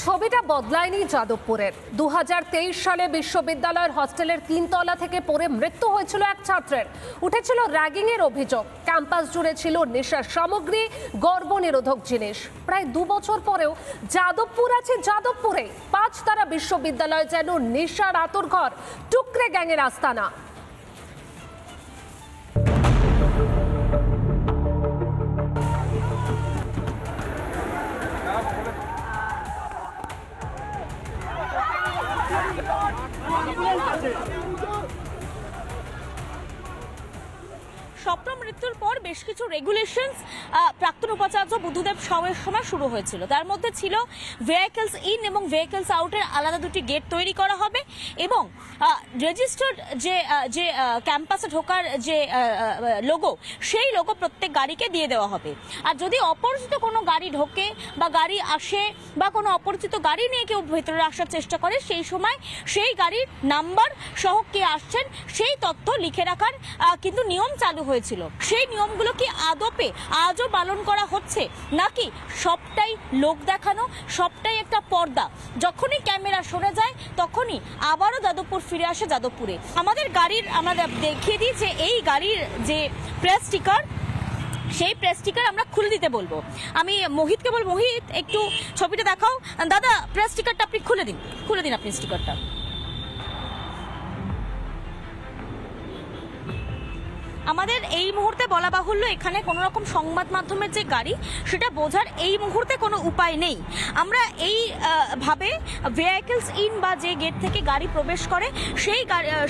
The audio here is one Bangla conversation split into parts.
ছবিটা বদলায়নি যাদবপুরের। 2023 সালে বিশ্ববিদ্যালয়ের হস্টেলের 3 তলা থেকে পড়ে মৃত্যু হয়েছিল এক ছাত্রের। উঠেছিল র্যাগিং এর অভিযোগ। ক্যাম্পাস জুড়ে ছিল নেশার সামগ্রী, গর্ভনিরোধক জিনিস। প্রায় 2 বছর পরেও যাদবপুর আছে যাদবপুরে। 5 তারা বিশ্ববিদ্যালয় যেন নেশার আঁতুড়ঘর, টুকরে গ্যাংয়ের আস্তানা। স্বপ্ন মৃত্যুর পর বেশ কিছু রেগুলেশনস প্রাক্তন উপাচার্য বুদ্ধদেব সাউয়ের সময় শুরু হয়েছিল। তার মধ্যে ছিল ভেহিকলস ইন এবং ভেহিকলস আউটের আলাদা দুটি গেট তৈরি করা হবে এবং রেজিস্টার্ড যে ক্যাম্পাসে ঢোকার যে লোগো, সেই লোগো প্রত্যেক গাড়িকে দিয়ে দেওয়া হবে। আর যদি অপরিচিত কোনো গাড়ি ঢোকে বা গাড়ি আসে বা কোনো অপরিচিত গাড়ি নিয়ে কেউ ভেতরে আসার চেষ্টা করে, সেই সময় সেই গাড়ির নাম্বার সহ কে আসছেন সেই তথ্য লিখে রাখার কিন্তু নিয়ম চালু হয়েছিল। সেই নিয়মগুলো কি আজও পালন করা হচ্ছে, নাকি সবটাই লোক দেখানো, সবটাই একটা পর্দা? যখনই ক্যামেরা সরে যায় তখনই আবারও যাদবপুর ফিরে আসে যাদবপুরে। আমাদের গাড়ির আমরা দেখিয়ে দিই যে এই গাড়ির যে প্রেস স্টিকার, সেই প্রেস স্টিকার আমরা খুলে দিতে বলবো। আমি মোহিতকে বলবো, মোহিত একটু ছবিটা দেখাও। দাদা, প্রেস স্টিকারটা আপনি খুলে দিন আপনি স্টিকারটা। আমাদের এই মুহূর্তে বলা বাহুল্য এখানে কোনো রকম সংবাদ মাধ্যমের যে গাড়ি, সেটা বোঝার এই মুহূর্তে কোনো উপায় নেই। আমরা এই ভাবে ভেহিকলস ইন বা যে গেট থেকে গাড়ি প্রবেশ করে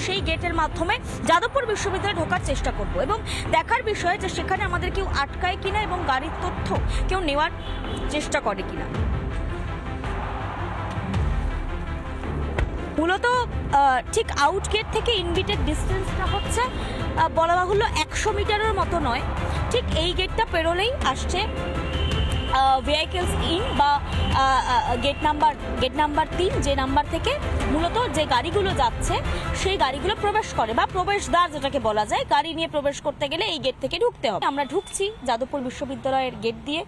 সেই গেটের মাধ্যমে যাদবপুর বিশ্ববিদ্যালয়ে ঢোকার চেষ্টা করব এবং দেখার বিষয় যে সেখানে আমাদের কেউ আটকায় কিনা এবং গাড়ির তথ্য কেউ নেওয়ার চেষ্টা করে কিনা। মূলত ঠিক আউট গেট থেকে ইনগেটের ডিস্টেন্সটা হচ্ছে বলা বাহুল্য 100 মিটারের মতো নয়। ঠিক এই গেটটা পেরোলেই আসছে ভেহিকলস ইন বা গেট নাম্বার 3, যে নাম্বার থেকে মূলত যে গাড়িগুলো যাচ্ছে সেই গাড়িগুলো প্রবেশ করে বা প্রবেশদ্বার যেটাকে বলা যায়। গাড়ি নিয়ে প্রবেশ করতে গেলে এই গেট থেকে ঢুকতে হবে। আমরা ঢুকছি যাদবপুর বিশ্ববিদ্যালয়ের গেট দিয়ে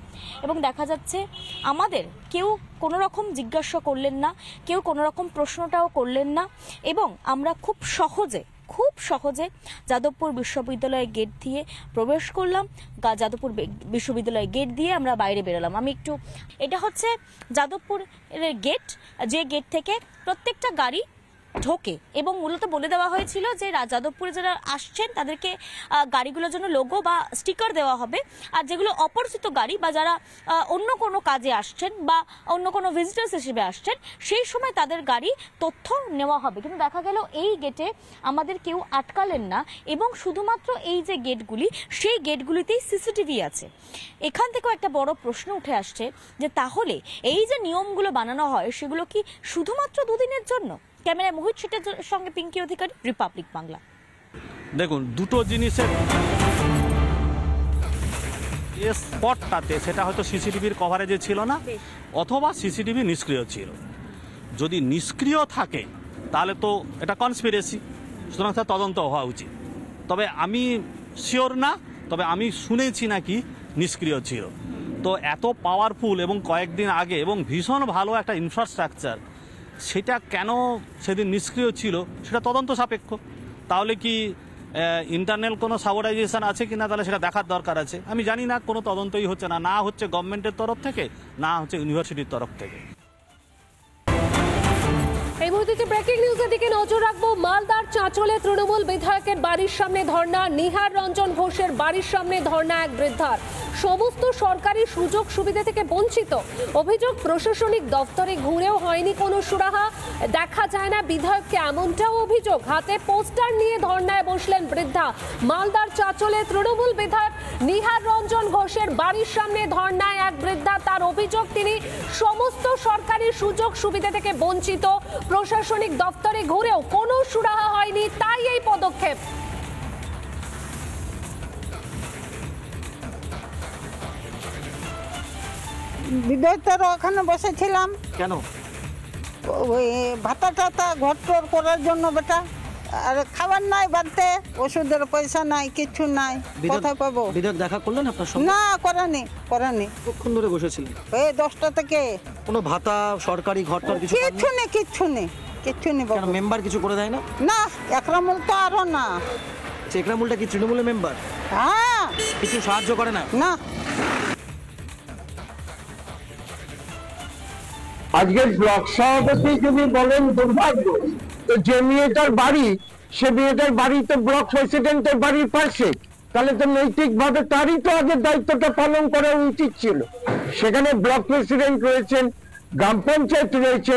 এবং দেখা যাচ্ছে আমাদের কেউ কোনো রকম জিজ্ঞাসা করলেন না, কেউ কোনো রকম প্রশ্নটাও করলেন না এবং আমরা খুব সহজে যাদবপুর বিশ্ববিদ্যালয়ের গেট দিয়ে প্রবেশ করলাম। যাদবপুর বিশ্ববিদ্যালয়ের গেট দিয়ে আমরা বাইরে বেরোলাম। এটা হচ্ছে যাদবপুরের গেট, যে গেট থেকে প্রত্যেকটা গাড়ি ঢোকে এবং মূলত বলে দেওয়া হয়েছিল যে যাদবপুরে যারা আসছেন তাদেরকে গাড়িগুলোর জন্য লোগো বা স্টিকার দেওয়া হবে। আর যেগুলো অপরিচিত গাড়ি বা যারা অন্য কোনো কাজে আসছেন বা অন্য কোনো ভিজিটার্স হিসেবে আসছেন, সেই সময় তাদের গাড়ি তথ্য নেওয়া হবে। কিন্তু দেখা গেল এই গেটে আমাদের কেউ আটকালেন না এবং শুধুমাত্র এই যে গেটগুলি, সেই গেটগুলিতেই সিসিটিভি আছে। এখান থেকেও একটা বড় প্রশ্ন উঠে আসছে যে তাহলে এই যে নিয়মগুলো বানানো হয় সেগুলো কি শুধুমাত্র 2 দিনের জন্য? ক্যামেরায় মোহিত সেটার সঙ্গে পিঙ্কি অধিকারী, রিপাবলিক বাংলা। দেখুন, দুটো জিনিসের স্পটটাতে সেটা হয়তো সিসিটিভির কভারেজে ছিল না, অথবা সিসিটিভি নিষ্ক্রিয় ছিল। যদি নিষ্ক্রিয় থাকে তাহলে তো এটা কনস্পিরেসি, সুতরাং তার তদন্ত হওয়া উচিত। তবে আমি শিওর না, তবে আমি শুনেছি নাকি নিষ্ক্রিয় ছিল। তো এত পাওয়ারফুল এবং কয়েকদিন আগে এবং ভীষণ ভালো একটা ইনফ্রাস্ট্রাকচার, সেটা কেন সেদিন নিষ্ক্রিয় ছিল সেটা তদন্ত সাপেক্ষ। তাহলে কি ইন্টারনাল কোনো সাবঅর্ডিনেশন আছে কিনা, তাহলে সেটা দেখার দরকার আছে। আমি জানি না, কোনো তদন্তই হচ্ছে না, না হচ্ছে গভর্নমেন্টের তরফ থেকে, না হচ্ছে ইউনিভার্সিটির তরফ থেকে। এই মুহূর্তে ব্রেকিং নিউজের দিকে নজর রাখবো। মালদার চাঁচলে তৃণমূল বিধায়কের বাড়ির সামনে ধর্ণা, নিহার রঞ্জন ঘোষের বাড়ির সামনে ধর্ণা এক বৃদ্ধার। সমস্ত সরকারি সুযোগ সুবিধা থেকে বঞ্চিত। অভিযোগ, প্রশাসনিক দপ্তরে ঘুরেও হয়নি কোনো সুরাহা, দেখা যায় না বিধায়ককে, এমনটাও অভিযোগ। হাতে পোস্টার নিয়ে ধর্ণায় বসলেন বৃদ্ধা। মালদার চাঁচলে তৃণমূল বিধায়ক নিহার রঞ্জন ঘোষের বাড়ির সামনে ধর্ণায় এক বৃদ্ধা। তার অভিযোগ, তিনি সমস্ত সরকারি সুযোগ সুবিধা থেকে বঞ্চিত, প্রশাসনিক দপ্তরে ঘুরেও কোনো সুরাহা হয়নি, তাই এই পদক্ষেপ। বিদ্যুতের ওখানে বসেছিলাম। কেন? ওই ভাতা টাতা ঘর টর করার জন্য বেটা। আর খাবার নাই বাড়তে, ওষুধের পয়সা নাই, কিচ্ছু নাই, কোথায় পাবো? বিধায়ক দেখা করলেন আপনার সঙ্গে? না, করেনি। কতক্ষণ ধরে বসেছিলেন? এই 10টা থেকে। কোনো ভাতা, সরকারি ঘরটার কিছু পাননি? কিচ্ছু নেই কেন বাবু। মেম্বার কিছু করে দেয় না? না, একরামুল তো আরো না। চেকরামুলটা কি তৃণমূলের মেম্বার? হ্যাঁ, কিছু সাহায্য করে না? না। আজকের ব্লক সভাপতি যদি বলেন দুর্ভাগ্য, তো যে মেয়েটার বাড়ি, সে মেয়েটার বাড়ি তো ব্লক প্রেসিডেন্টের বাড়ির পাশে, তাহলে তো নৈতিকভাবে তারই তো আগে দায়িত্বটা পালন করা উচিত ছিল। সেখানে ব্লক প্রেসিডেন্ট রয়েছেন, গ্রাম পঞ্চায়েত রয়েছে,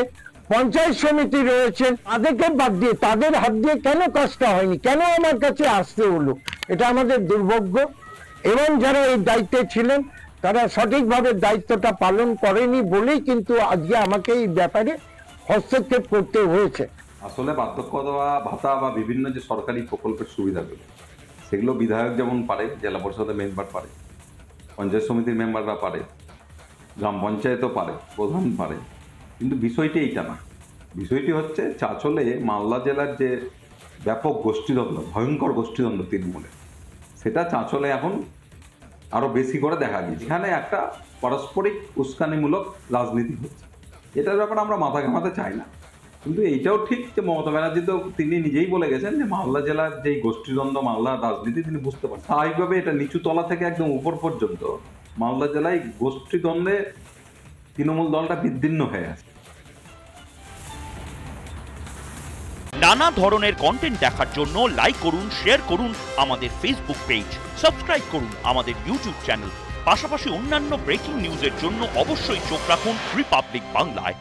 পঞ্চায়েত সমিতি রয়েছেন, তাদেরকে বাদ দিয়ে তাদের হাত দিয়ে কেন কাজটা হয়নি, কেন আমার কাছে আসতে হলো? এটা আমাদের দুর্ভাগ্য। এবং যারা এই দায়িত্বে ছিলেন তারা সঠিকভাবে দায়িত্বটা পালন করেনি বলেই কিন্তু আজকে আমাকে এই ব্যাপারে হস্তক্ষেপ করতে হয়েছে। আসলে বার্ধক্য ভাতা বা বিভিন্ন যে সরকারি প্রকল্পের সুবিধাগুলো, সেগুলো বিধায়ক যেমন পারে, জেলা পরিষদের মেম্বার পারে, পঞ্চায়েত সমিতির মেম্বাররা পারে, গ্রাম পঞ্চায়েতও পারে, প্রধান পারে, কিন্তু বিষয়টি এইটা না। বিষয়টি হচ্ছে চাঁচলে মালদা জেলার যে ব্যাপক গোষ্ঠীদ্বন্দ্ব, ভয়ঙ্কর গোষ্ঠীদ্বন্দ্ব তৃণমূলের, সেটা চাঁচলে এখন আরও বেশি করে দেখা গিয়েছে। এখানে একটা পারস্পরিক উস্কানিমূলক রাজনীতি হচ্ছে, এটার ব্যাপারে আমরা মাথা ঘামাতে চাই না। কিন্তু এইটাও ঠিক যে মমতা ব্যানার্জি তো তিনি নিজেই বলে গেছেন যে মালদা জেলার যেই গোষ্ঠীদ্বন্দ্ব, মালদার রাজনীতি তিনি বুঝতে পারেন। স্বাভাবিকভাবে এটা নিচু তলা থেকে একদম উপর পর্যন্ত মালদা জেলায় গোষ্ঠীদ্বন্দ্বে তৃণমূল দলটা বিদীর্ণ হয়ে আছে। নানা ধরনের কন্টেন্ট দেখার জন্য লাইক করুন, শেয়ার করুন আমাদের ফেসবুক পেজ, সাবস্ক্রাইব করুন আমাদের ইউটিউব চ্যানেল। পাশাপাশি অন্যান্য ব্রেকিং নিউজের জন্য অবশ্যই চোখ রাখুন রিপাবলিক বাংলায়।